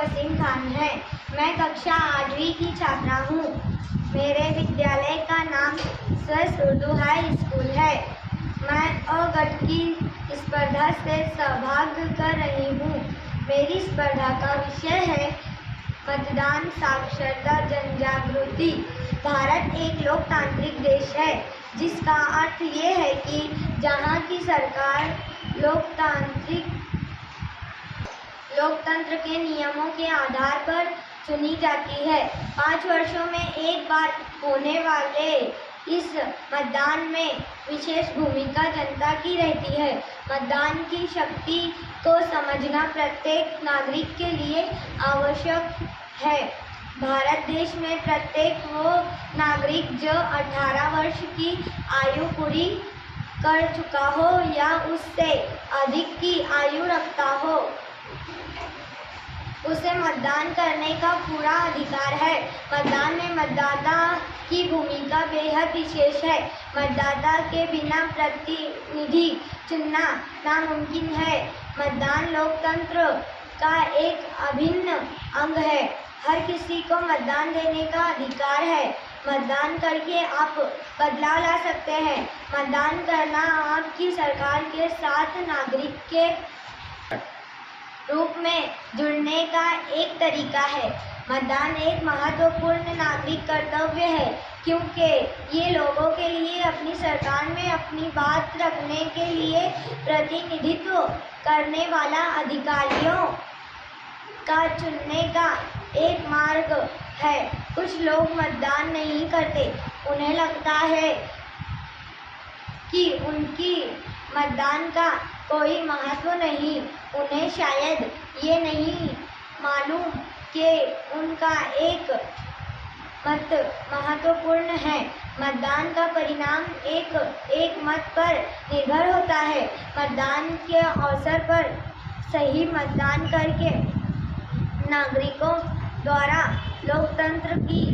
वसीम खान है। मैं कक्षा 8वीं की छात्रा हूँ। मेरे विद्यालय का नाम स्वस्थ उर्दू हाई स्कूल है। मैं अ गट की स्पर्धा से सहभाग कर रही हूँ। मेरी स्पर्धा का विषय है मतदान साक्षरता जनजागृति। भारत एक लोकतांत्रिक देश है, जिसका अर्थ ये है कि जहाँ की सरकार लोकतंत्र के नियमों के आधार पर चुनी जाती है। 5 वर्षों में एक बार होने वाले इस मतदान में विशेष भूमिका जनता की रहती है। मतदान की शक्ति को समझना प्रत्येक नागरिक के लिए आवश्यक है। भारत देश में प्रत्येक वो नागरिक जो 18 वर्ष की आयु पूरी कर चुका हो या उससे अधिक की आयु रखता हो, उसे मतदान करने का पूरा अधिकार है। मतदान में मतदाता की भूमिका बेहद विशेष है। मतदाता के बिना प्रतिनिधि चुनना नामुमकिन है। मतदान लोकतंत्र का एक अभिन्न अंग है। हर किसी को मतदान देने का अधिकार है। मतदान करके आप बदलाव ला सकते हैं। मतदान करना आपकी सरकार के साथ नागरिक के रूप में जुड़ने का एक तरीका है। मतदान एक महत्वपूर्ण नागरिक कर्तव्य है, क्योंकि ये लोगों के लिए अपनी सरकार में अपनी बात रखने के लिए प्रतिनिधित्व करने वाला अधिकारियों का चुनने का एक मार्ग है। कुछ लोग मतदान नहीं करते। उन्हें लगता है कि उनकी मतदान का कोई महत्व नहीं। उन्हें शायद ये नहीं मालूम कि उनका एक मत महत्वपूर्ण है। मतदान का परिणाम एक मत पर निर्भर होता है। मतदान के अवसर पर सही मतदान करके नागरिकों द्वारा लोकतंत्र की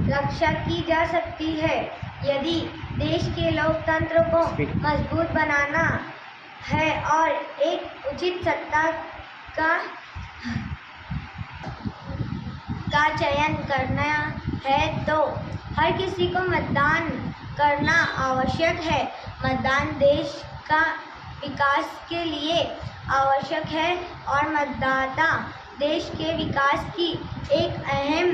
रक्षा की जा सकती है। यदि देश के लोकतंत्र को मजबूत बनाना है और एक उचित सत्ता का चयन करना है, तो हर किसी को मतदान करना आवश्यक है। मतदान देश का विकास के लिए आवश्यक है और मतदाता देश के विकास की एक अहम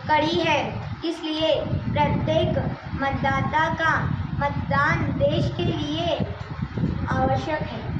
कड़ी है। इसलिए प्रत्येक मतदाता का मतदान देश के लिए आवश्यक है।